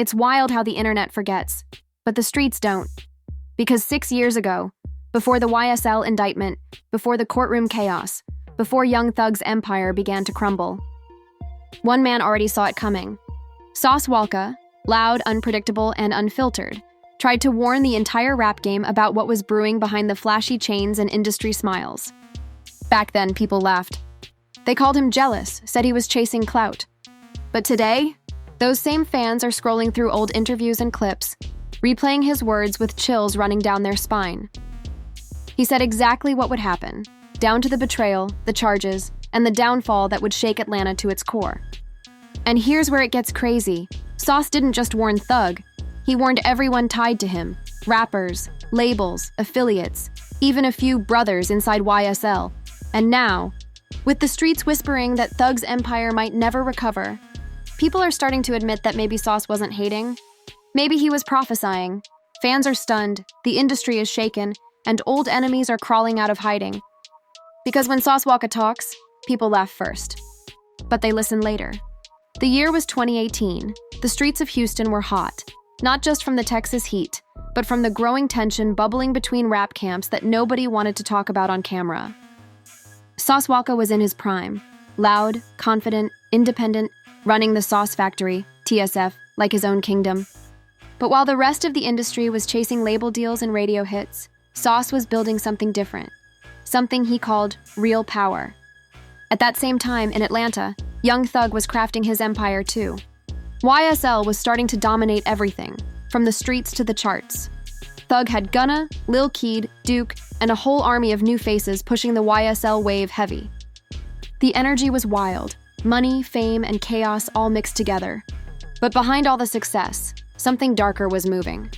It's wild how the internet forgets, but the streets don't. Because 6 years ago, before the YSL indictment, before the courtroom chaos, before Young Thug's empire began to crumble, one man already saw it coming. Sauce Walka, loud, unpredictable, and unfiltered, tried to warn the entire rap game about what was brewing behind the flashy chains and industry smiles. Back then, people laughed. They called him jealous, said he was chasing clout. But today, those same fans are scrolling through old interviews and clips, replaying his words with chills running down their spine. He said exactly what would happen, down to the betrayal, the charges, and the downfall that would shake Atlanta to its core. And here's where it gets crazy. Sauce didn't just warn Thug, he warned everyone tied to him, rappers, labels, affiliates, even a few brothers inside YSL. And now, with the streets whispering that Thug's empire might never recover, people are starting to admit that maybe Sauce wasn't hating. Maybe he was prophesying. Fans are stunned, the industry is shaken, and old enemies are crawling out of hiding. Because when Sauce Walka talks, people laugh first. But they listen later. The year was 2018. The streets of Houston were hot, not just from the Texas heat, but from the growing tension bubbling between rap camps that nobody wanted to talk about on camera. Sauce Walka was in his prime, loud, confident, independent, running the Sauce Factory, TSF, like his own kingdom. But while the rest of the industry was chasing label deals and radio hits, Sauce was building something different, something he called real power. At that same time, in Atlanta, Young Thug was crafting his empire too. YSL was starting to dominate everything, from the streets to the charts. Thug had Gunna, Lil Keed, Duke, and a whole army of new faces pushing the YSL wave heavy. The energy was wild, money, fame, and chaos all mixed together. But behind all the success, something darker was moving.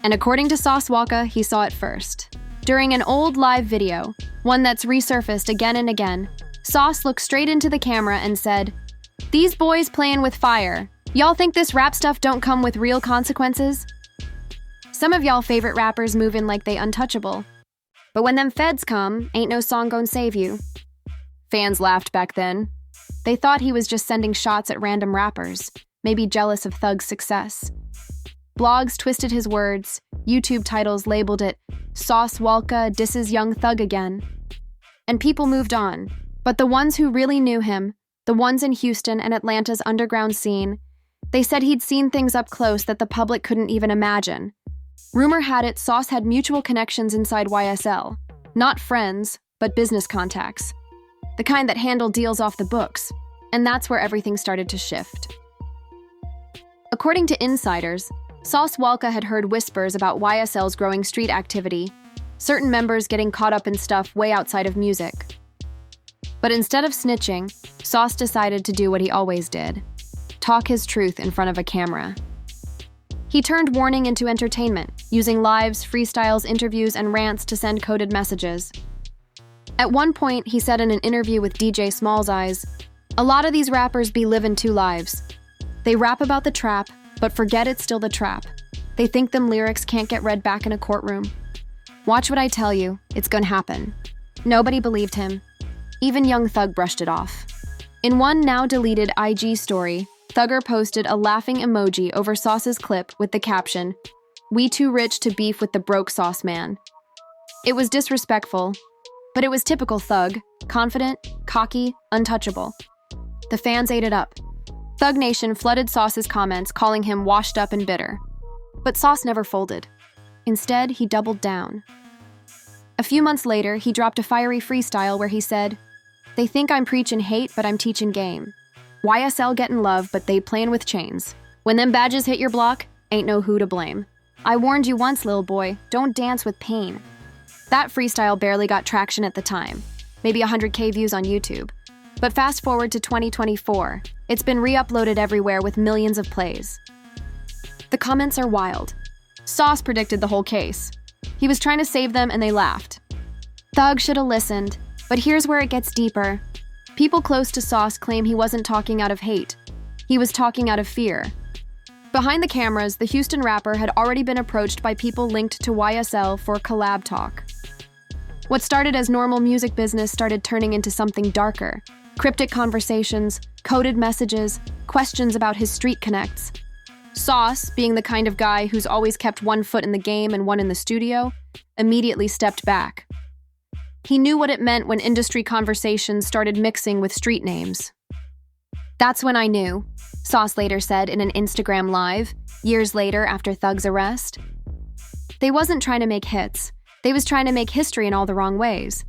And according to Sauce Walka, he saw it first. During an old live video, one that's resurfaced again and again, Sauce looked straight into the camera and said, "These boys playing with fire. Y'all think this rap stuff don't come with real consequences? Some of y'all favorite rappers moving like they untouchable. But when them feds come, ain't no song gon' save you." Fans laughed back then. They thought he was just sending shots at random rappers, maybe jealous of Thug's success. Blogs twisted his words, YouTube titles labeled it, "Sauce Walka disses Young Thug again." And people moved on. But the ones who really knew him, the ones in Houston and Atlanta's underground scene, they said he'd seen things up close that the public couldn't even imagine. Rumor had it Sauce had mutual connections inside YSL. Not friends, but business contacts. The kind that handled deals off the books. And that's where everything started to shift. According to insiders, Sauce Walka had heard whispers about YSL's growing street activity, certain members getting caught up in stuff way outside of music. But instead of snitching, Sauce decided to do what he always did, talk his truth in front of a camera. He turned warning into entertainment, using lives, freestyles, interviews, and rants to send coded messages. At one point, he said in an interview with DJ Small's Eyes, "A lot of these rappers be living two lives. They rap about the trap, but forget it's still the trap. They think them lyrics can't get read back in a courtroom. Watch what I tell you, it's gonna happen." Nobody believed him. Even Young Thug brushed it off. In one now-deleted IG story, Thugger posted a laughing emoji over Sauce's clip with the caption, "We too rich to beef with the broke Sauce man." It was disrespectful, but it was typical Thug, confident, cocky, untouchable. The fans ate it up. Thug Nation flooded Sauce's comments, calling him washed up and bitter. But Sauce never folded. Instead, he doubled down. A few months later, he dropped a fiery freestyle where he said, "They think I'm preaching hate, but I'm teaching game. YSL getting love, but they playin' with chains. When them badges hit your block, ain't no who to blame. I warned you once, lil' boy, don't dance with pain." That freestyle barely got traction at the time, maybe 100K views on YouTube. But fast forward to 2024, it's been re-uploaded everywhere with millions of plays. The comments are wild. Sauce predicted the whole case. He was trying to save them and they laughed. Thug should have listened, but here's where it gets deeper. People close to Sauce claim he wasn't talking out of hate. He was talking out of fear. Behind the cameras, the Houston rapper had already been approached by people linked to YSL for collab talk. What started as normal music business started turning into something darker. Cryptic conversations, coded messages, questions about his street connects. Sauce, being the kind of guy who's always kept one foot in the game and one in the studio, immediately stepped back. He knew what it meant when industry conversations started mixing with street names. "That's when I knew," Sauce later said in an Instagram Live, years later after Thug's arrest. "They wasn't trying to make hits. They was trying to make history in all the wrong ways.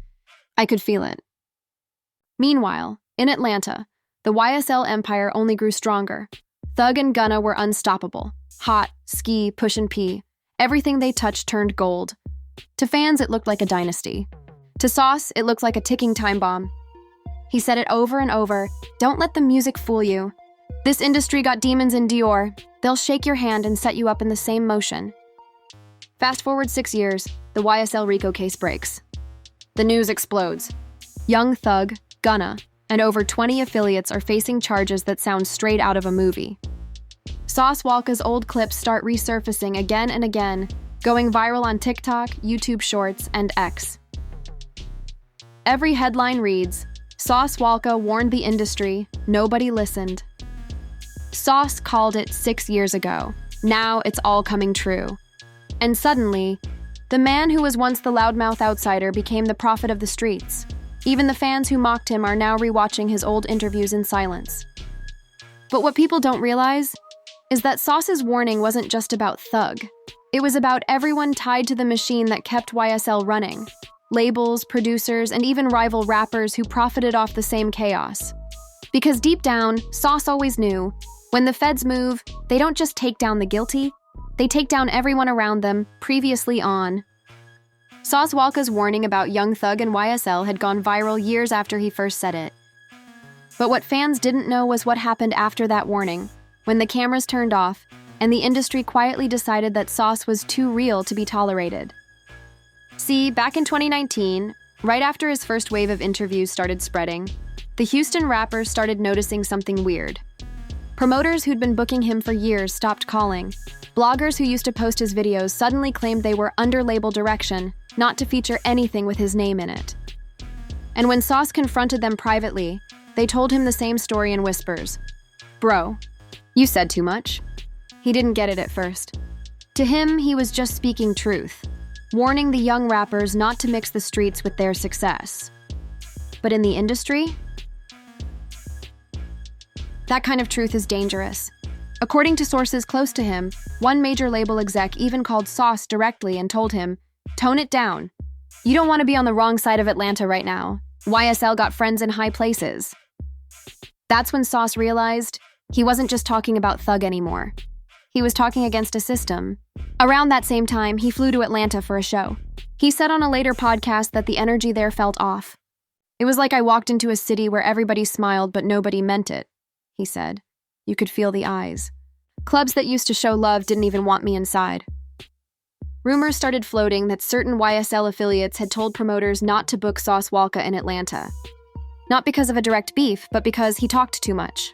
I could feel it." Meanwhile, in Atlanta, the YSL empire only grew stronger. Thug and Gunna were unstoppable. Hot, ski, push and pee. Everything they touched turned gold. To fans, it looked like a dynasty. To Sauce, it looked like a ticking time bomb. He said it over and over, "Don't let the music fool you. This industry got demons in Dior. They'll shake your hand and set you up in the same motion." Fast forward 6 years, the YSL RICO case breaks. The news explodes. Young Thug, Gunna, and over 20 affiliates are facing charges that sound straight out of a movie. Sauce Walka's old clips start resurfacing again and again, going viral on TikTok, YouTube Shorts, and X. Every headline reads, "Sauce Walka warned the industry, nobody listened." Sauce called it 6 years ago. Now it's all coming true. And suddenly, the man who was once the loudmouth outsider became the prophet of the streets. Even the fans who mocked him are now rewatching his old interviews in silence. But what people don't realize is that Sauce's warning wasn't just about Thug. It was about everyone tied to the machine that kept YSL running. Labels, producers, and even rival rappers who profited off the same chaos. Because deep down, Sauce always knew, when the feds move, they don't just take down the guilty, they take down everyone around them, previously on. Sauce Walka's warning about Young Thug and YSL had gone viral years after he first said it. But what fans didn't know was what happened after that warning, when the cameras turned off, and the industry quietly decided that Sauce was too real to be tolerated. See, back in 2019, right after his first wave of interviews started spreading, the Houston rapper started noticing something weird. Promoters who'd been booking him for years stopped calling. Bloggers who used to post his videos suddenly claimed they were under label direction, not to feature anything with his name in it. And when Sauce confronted them privately, they told him the same story in whispers. "Bro, you said too much." He didn't get it at first. To him, he was just speaking truth, warning the young rappers not to mix the streets with their success. But in the industry, that kind of truth is dangerous. According to sources close to him, one major label exec even called Sauce directly and told him, "Tone it down. You don't want to be on the wrong side of Atlanta right now. YSL got friends in high places." That's when Sauce realized he wasn't just talking about Thug anymore. He was talking against a system. Around that same time, he flew to Atlanta for a show. He said on a later podcast that the energy there felt off. "It was like I walked into a city where everybody smiled but nobody meant it," he said. "You could feel the eyes. Clubs that used to show love didn't even want me inside." Rumors started floating that certain YSL affiliates had told promoters not to book Sauce Walka in Atlanta. Not because of a direct beef, but because he talked too much.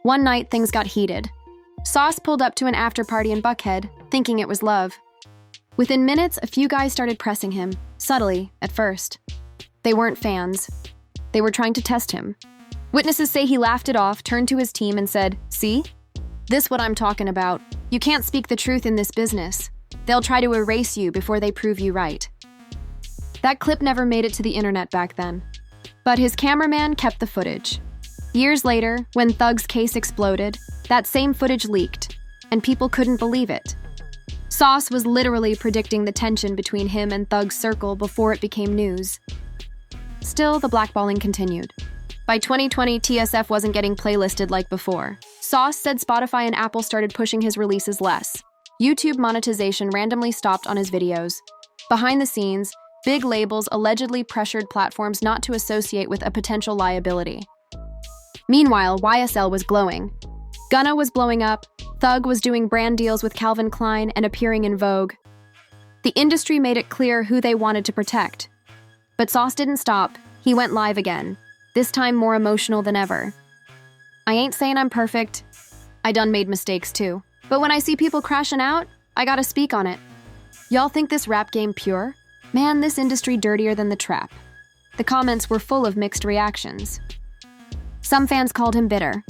One night, things got heated. Sauce pulled up to an after-party in Buckhead, thinking it was love. Within minutes, a few guys started pressing him, subtly, at first. They weren't fans. They were trying to test him. Witnesses say he laughed it off, turned to his team and said, "See? This what I'm talking about. You can't speak the truth in this business. They'll try to erase you before they prove you right." That clip never made it to the internet back then. But his cameraman kept the footage. Years later, when Thug's case exploded, that same footage leaked, and people couldn't believe it. Sauce was literally predicting the tension between him and Thug's circle before it became news. Still, the blackballing continued. By 2020, TSF wasn't getting playlisted like before. Sauce said Spotify and Apple started pushing his releases less. YouTube monetization randomly stopped on his videos. Behind the scenes, big labels allegedly pressured platforms not to associate with a potential liability. Meanwhile, YSL was glowing. Gunna was blowing up, Thug was doing brand deals with Calvin Klein and appearing in Vogue. The industry made it clear who they wanted to protect. But Sauce didn't stop. He went live again, this time more emotional than ever. "I ain't saying I'm perfect. I done made mistakes too. But when I see people crashing out, I gotta speak on it. Y'all think this rap game pure? Man, this industry dirtier than the trap." The comments were full of mixed reactions. Some fans called him bitter.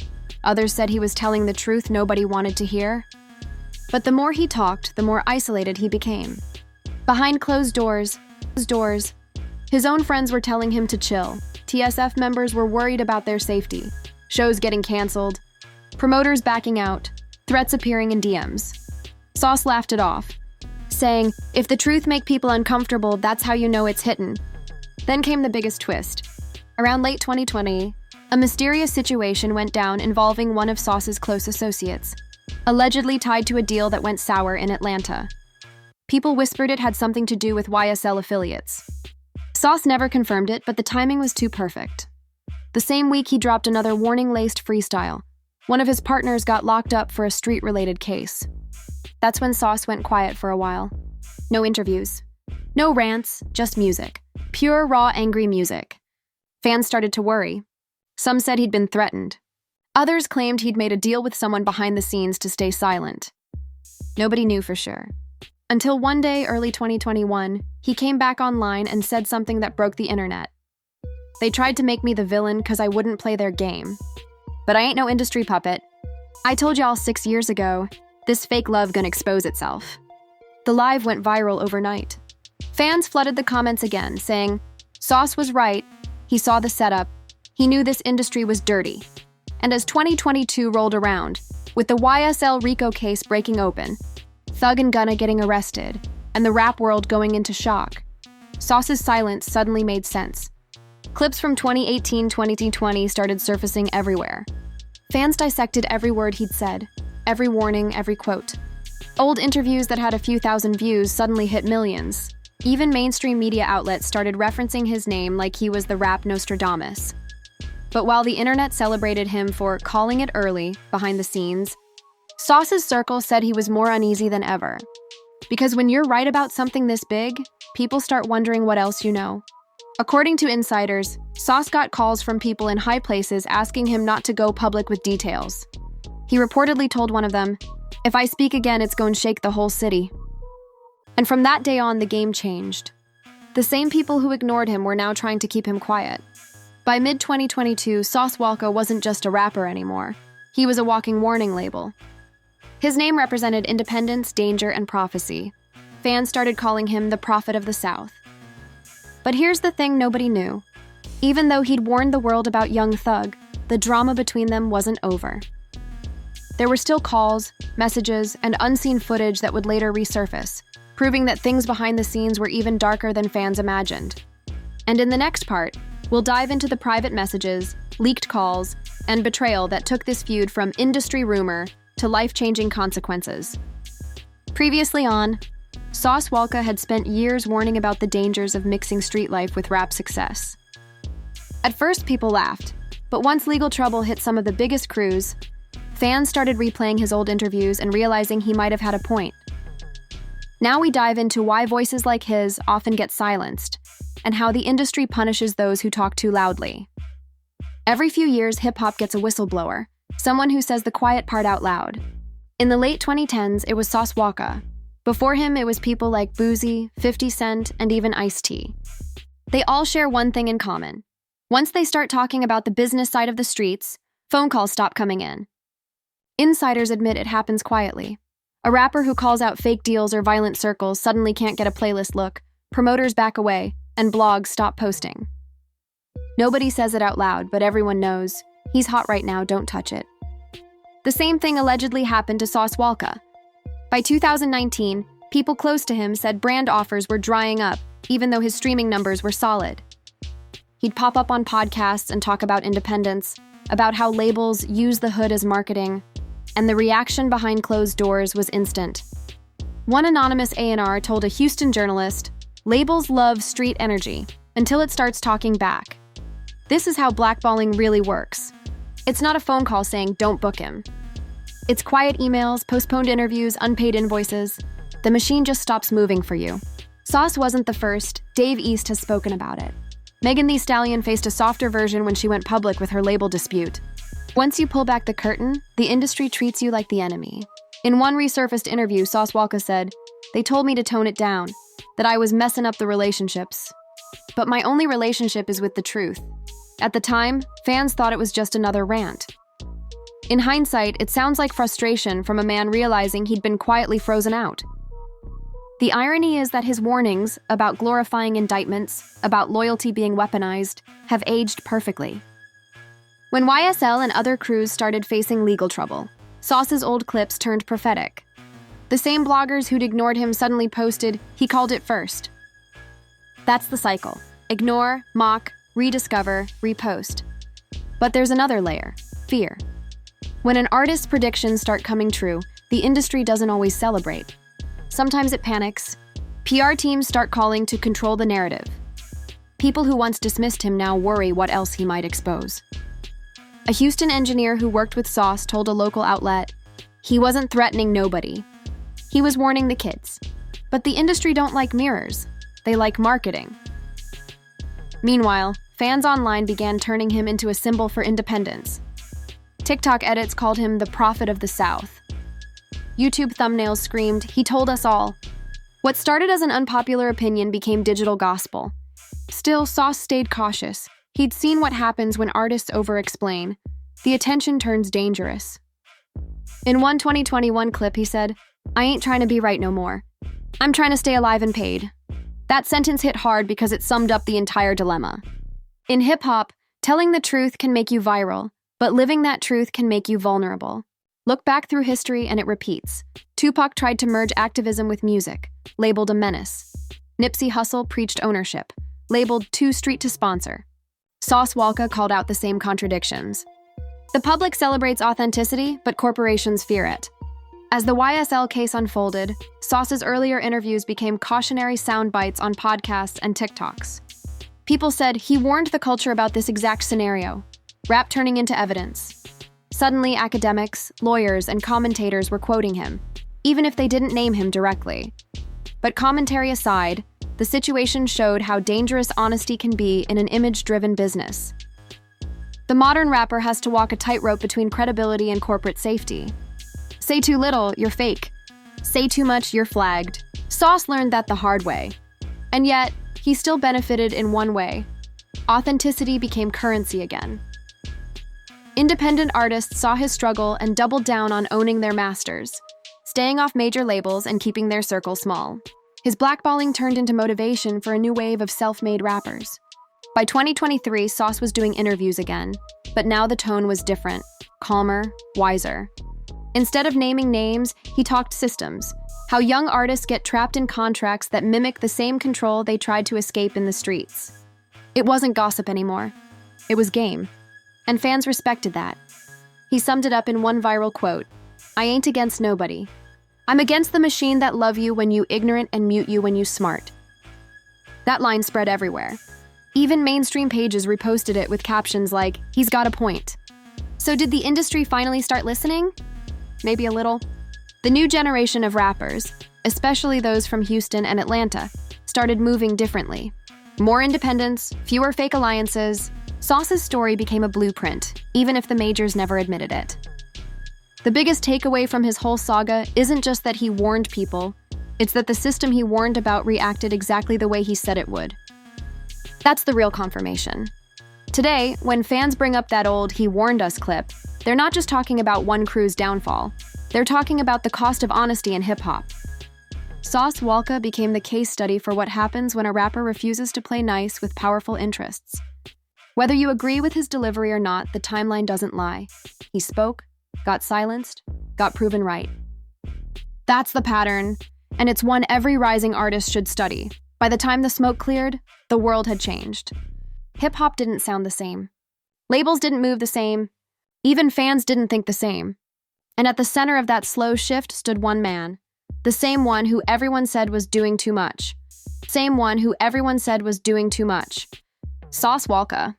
Others said he was telling the truth nobody wanted to hear. But the more he talked, the more isolated he became. Behind closed doors, his own friends were telling him to chill. TSF members were worried about their safety. Shows getting canceled, promoters backing out, threats appearing in DMs. Sauce laughed it off, saying, "If the truth make people uncomfortable, that's how you know it's hittin'." Then came the biggest twist. Around late 2020, a mysterious situation went down involving one of Sauce's close associates, allegedly tied to a deal that went sour in Atlanta. People whispered it had something to do with YSL affiliates. Sauce never confirmed it, but the timing was too perfect. The same week, he dropped another warning-laced freestyle. One of his partners got locked up for a street-related case. That's when Sauce went quiet for a while. No interviews. No rants, just music. Pure, raw, angry music. Fans started to worry. Some said he'd been threatened. Others claimed he'd made a deal with someone behind the scenes to stay silent. Nobody knew for sure. Until one day, early 2021, he came back online and said something that broke the internet. "They tried to make me the villain because I wouldn't play their game. But I ain't no industry puppet. I told y'all 6 years ago, this fake love gonna expose itself." The live went viral overnight. Fans flooded the comments again, saying, "Sauce was right. He saw the setup. He knew this industry was dirty." And as 2022 rolled around, with the YSL RICO case breaking open, Thug and Gunna getting arrested, and the rap world going into shock, Sauce's silence suddenly made sense. Clips from 2018-2020 started surfacing everywhere. Fans dissected every word he'd said, every warning, every quote. Old interviews that had a few thousand views suddenly hit millions. Even mainstream media outlets started referencing his name like he was the rap Nostradamus. But while the internet celebrated him for calling it early, behind the scenes, Sauce's circle said he was more uneasy than ever. Because when you're right about something this big, people start wondering what else you know. According to insiders, Sauce got calls from people in high places asking him not to go public with details. He reportedly told one of them, "If I speak again, it's going to shake the whole city." And from that day on, the game changed. The same people who ignored him were now trying to keep him quiet. By mid-2022, Sauce Walka wasn't just a rapper anymore. He was a walking warning label. His name represented independence, danger, and prophecy. Fans started calling him the Prophet of the South. But here's the thing nobody knew. Even though he'd warned the world about Young Thug, the drama between them wasn't over. There were still calls, messages, and unseen footage that would later resurface, proving that things behind the scenes were even darker than fans imagined. And in the next part, we'll dive into the private messages, leaked calls, and betrayal that took this feud from industry rumor to life-changing consequences. Previously on, Sauce Walka had spent years warning about the dangers of mixing street life with rap success. At first, people laughed, but once legal trouble hit some of the biggest crews, fans started replaying his old interviews and realizing he might have had a point. Now we dive into why voices like his often get silenced, and how the industry punishes those who talk too loudly. Every few years, hip-hop gets a whistleblower, someone who says the quiet part out loud. In the late 2010s, it was Sauce Walka. Before him, it was people like Boozy, 50 Cent, and even Ice-T. They all share one thing in common. Once they start talking about the business side of the streets, phone calls stop coming in. Insiders admit it happens quietly. A rapper who calls out fake deals or violent circles suddenly can't get a playlist look, promoters back away, and blogs stop posting. Nobody says it out loud, but everyone knows. He's hot right now, don't touch it. The same thing allegedly happened to Sauce Walka. By 2019, people close to him said brand offers were drying up, even though his streaming numbers were solid. He'd pop up on podcasts and talk about independence, about how labels use the hood as marketing, and the reaction behind closed doors was instant. One anonymous A&R told a Houston journalist, "Labels love street energy until it starts talking back. This is how blackballing really works. It's not a phone call saying, 'Don't book him.' It's quiet emails, postponed interviews, unpaid invoices. The machine just stops moving for you." Sauce wasn't the first. Dave East has spoken about it. Megan Thee Stallion faced a softer version when she went public with her label dispute. Once you pull back the curtain, the industry treats you like the enemy. In one resurfaced interview, Sauce Walka said, "They told me to tone it down, that I was messing up the relationships. But my only relationship is with the truth." At the time, fans thought it was just another rant. In hindsight, it sounds like frustration from a man realizing he'd been quietly frozen out. The irony is that his warnings about glorifying indictments, about loyalty being weaponized, have aged perfectly. When YSL and other crews started facing legal trouble, Sauce's old clips turned prophetic. The same bloggers who'd ignored him suddenly posted, "He called it first." That's the cycle. Ignore, mock, rediscover, repost. But there's another layer: fear. When an artist's predictions start coming true, the industry doesn't always celebrate. Sometimes it panics. PR teams start calling to control the narrative. People who once dismissed him now worry what else he might expose. A Houston engineer who worked with Sauce told a local outlet, he wasn't threatening nobody. He was warning the kids. But the industry don't like mirrors. They like marketing. Meanwhile, fans online began turning him into a symbol for independence. TikTok edits called him the prophet of the South. YouTube thumbnails screamed, "He told us all." What started as an unpopular opinion became digital gospel. Still, Sauce stayed cautious. He'd seen what happens when artists over-explain. The attention turns dangerous. In one 2021 clip, he said, "I ain't trying to be right no more. I'm trying to stay alive and paid." That sentence hit hard because it summed up the entire dilemma. In hip-hop, telling the truth can make you viral, but living that truth can make you vulnerable. Look back through history and it repeats. Tupac tried to merge activism with music, labeled a menace. Nipsey Hussle preached ownership, labeled too street to sponsor. Sauce Walka called out the same contradictions. The public celebrates authenticity, but corporations fear it. As the YSL case unfolded, Sauce's earlier interviews became cautionary sound bites on podcasts and TikToks. People said he warned the culture about this exact scenario, rap turning into evidence. Suddenly, academics, lawyers, and commentators were quoting him, even if they didn't name him directly. But commentary aside, the situation showed how dangerous honesty can be in an image-driven business. The modern rapper has to walk a tightrope between credibility and corporate safety. Say too little, you're fake. Say too much, you're flagged. Sauce learned that the hard way. And yet, he still benefited in one way. Authenticity became currency again. Independent artists saw his struggle and doubled down on owning their masters, staying off major labels and keeping their circle small. His blackballing turned into motivation for a new wave of self-made rappers. By 2023, Sauce was doing interviews again, but now the tone was different, calmer, wiser. Instead of naming names, he talked systems, how young artists get trapped in contracts that mimic the same control they tried to escape in the streets. It wasn't gossip anymore. It was game. And fans respected that. He summed it up in one viral quote, "I ain't against nobody. I'm against the machine that love you when you ignorant and mute you when you smart." That line spread everywhere. Even mainstream pages reposted it with captions like, "He's got a point." So did the industry finally start listening? Maybe a little. The new generation of rappers, especially those from Houston and Atlanta, started moving differently. More independence, fewer fake alliances. Sauce's story became a blueprint, even if the majors never admitted it. The biggest takeaway from his whole saga isn't just that he warned people, it's that the system he warned about reacted exactly the way he said it would. That's the real confirmation. Today, when fans bring up that old "he warned us" clip, they're not just talking about one crew's downfall, they're talking about the cost of honesty in hip-hop. Sauce Walka became the case study for what happens when a rapper refuses to play nice with powerful interests. Whether you agree with his delivery or not, the timeline doesn't lie. He spoke, got silenced, got proven right. That's the pattern, and it's one every rising artist should study. By the time the smoke cleared, the world had changed. Hip-hop didn't sound the same. Labels didn't move the same. Even fans didn't think the same. And at the center of that slow shift stood one man, the same one who everyone said was doing too much. Same one who everyone said was doing too much. Sauce Walka.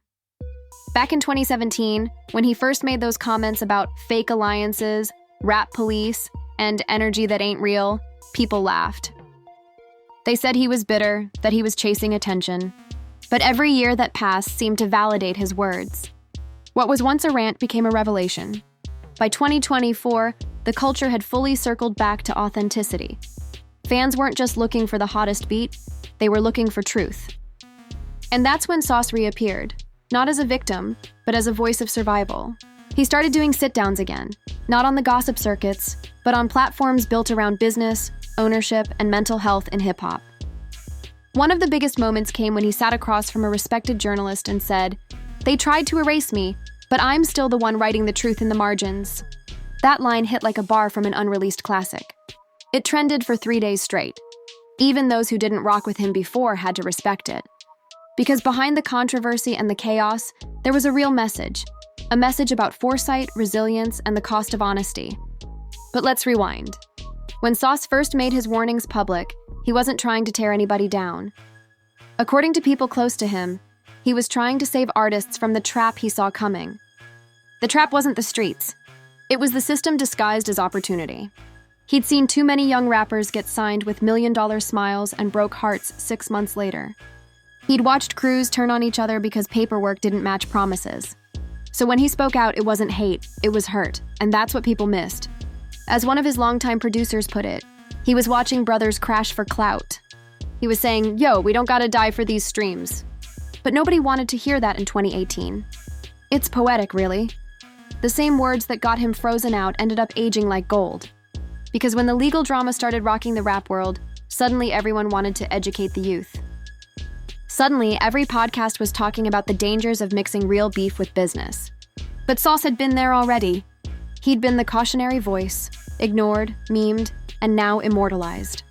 Back in 2017, when he first made those comments about fake alliances, rap police, and energy that ain't real, people laughed. They said he was bitter, that he was chasing attention. But every year that passed seemed to validate his words. What was once a rant became a revelation. By 2024, the culture had fully circled back to authenticity. Fans weren't just looking for the hottest beat, they were looking for truth. And that's when Sauce reappeared, not as a victim, but as a voice of survival. He started doing sit-downs again, not on the gossip circuits, but on platforms built around business, ownership, and mental health in hip-hop. One of the biggest moments came when he sat across from a respected journalist and said, "They tried to erase me, but I'm still the one writing the truth in the margins." That line hit like a bar from an unreleased classic. It trended for 3 days straight. Even those who didn't rock with him before had to respect it. Because behind the controversy and the chaos, there was a real message. A message about foresight, resilience, and the cost of honesty. But let's rewind. When Sauce first made his warnings public, he wasn't trying to tear anybody down. According to people close to him, he was trying to save artists from the trap he saw coming. The trap wasn't the streets. It was the system disguised as opportunity. He'd seen too many young rappers get signed with million-dollar smiles and broke hearts 6 months later. He'd watched crews turn on each other because paperwork didn't match promises. So when he spoke out, it wasn't hate, it was hurt, and that's what people missed. As one of his longtime producers put it, he was watching brothers crash for clout. He was saying, "Yo, we don't gotta die for these streams." But nobody wanted to hear that in 2018. It's poetic, really. The same words that got him frozen out ended up aging like gold. Because when the legal drama started rocking the rap world, suddenly everyone wanted to educate the youth. Suddenly, every podcast was talking about the dangers of mixing real beef with business. But Sauce had been there already. He'd been the cautionary voice, ignored, memed, and now immortalized.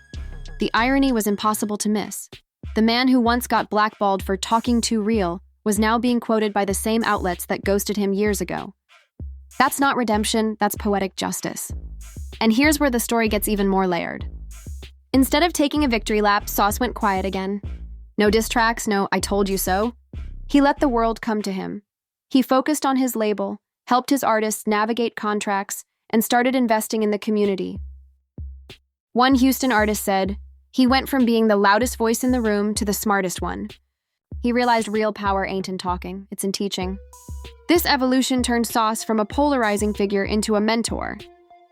The irony was impossible to miss. The man who once got blackballed for talking too real was now being quoted by the same outlets that ghosted him years ago. That's not redemption, that's poetic justice. And here's where the story gets even more layered. Instead of taking a victory lap, Sauce went quiet again. No diss tracks, no "I told you so." He let the world come to him. He focused on his label, helped his artists navigate contracts, and started investing in the community. One Houston artist said, "He went from being the loudest voice in the room to the smartest one." He realized real power ain't in talking, it's in teaching. This evolution turned Sauce from a polarizing figure into a mentor.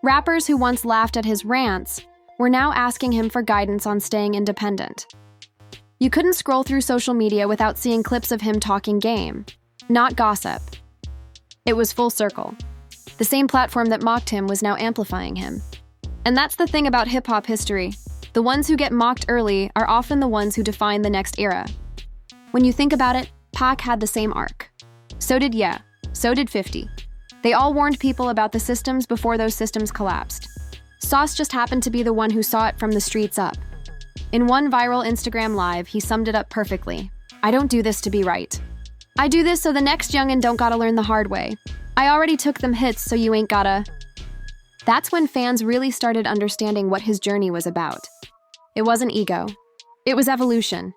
Rappers who once laughed at his rants were now asking him for guidance on staying independent. You couldn't scroll through social media without seeing clips of him talking game, not gossip. It was full circle. The same platform that mocked him was now amplifying him. And that's the thing about hip-hop history. The ones who get mocked early are often the ones who define the next era. When you think about it, Pac had the same arc. So did Ye. So did 50. They all warned people about the systems before those systems collapsed. Sauce just happened to be the one who saw it from the streets up. In one viral Instagram live, he summed it up perfectly. "I don't do this to be right. I do this so the next youngin' don't gotta learn the hard way. I already took them hits, so you ain't gotta." That's when fans really started understanding what his journey was about. It wasn't ego. It was evolution.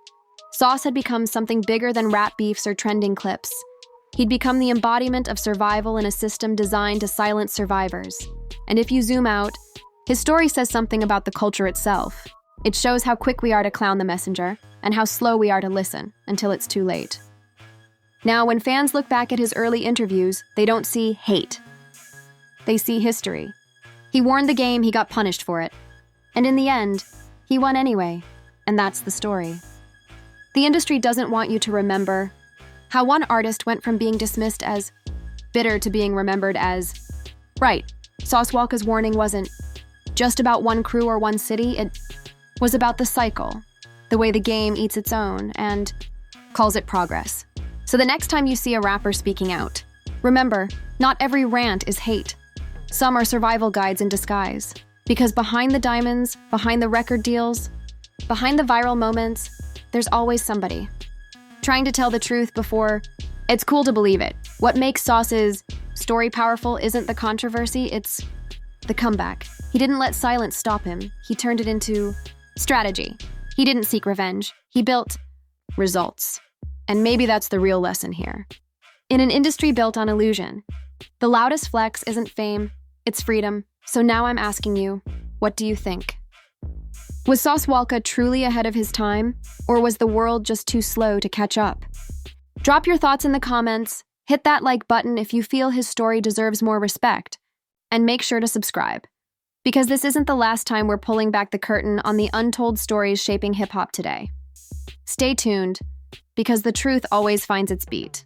Sauce had become something bigger than rap beefs or trending clips. He'd become the embodiment of survival in a system designed to silence survivors. And if you zoom out, his story says something about the culture itself. It shows how quick we are to clown the messenger, and how slow we are to listen until it's too late. Now, when fans look back at his early interviews, they don't see hate. They see history. He warned the game, he got punished for it. And in the end, he won anyway, and that's the story. The industry doesn't want you to remember how one artist went from being dismissed as bitter to being remembered as right. Sauce Walka's warning wasn't just about one crew or one city, it was about the cycle, the way the game eats its own, and calls it progress. So the next time you see a rapper speaking out, remember, not every rant is hate. Some are survival guides in disguise. Because behind the diamonds, behind the record deals, behind the viral moments, there's always somebody trying to tell the truth before it's cool to believe it. What makes Sauce's story powerful isn't the controversy, it's the comeback. He didn't let silence stop him. He turned it into strategy. He didn't seek revenge. He built results. And maybe that's the real lesson here. In an industry built on illusion, the loudest flex isn't fame, it's freedom. So now I'm asking you, what do you think? Was Sauce Walka truly ahead of his time, or was the world just too slow to catch up? Drop your thoughts in the comments, hit that like button if you feel his story deserves more respect, and make sure to subscribe. Because this isn't the last time we're pulling back the curtain on the untold stories shaping hip-hop today. Stay tuned, because the truth always finds its beat.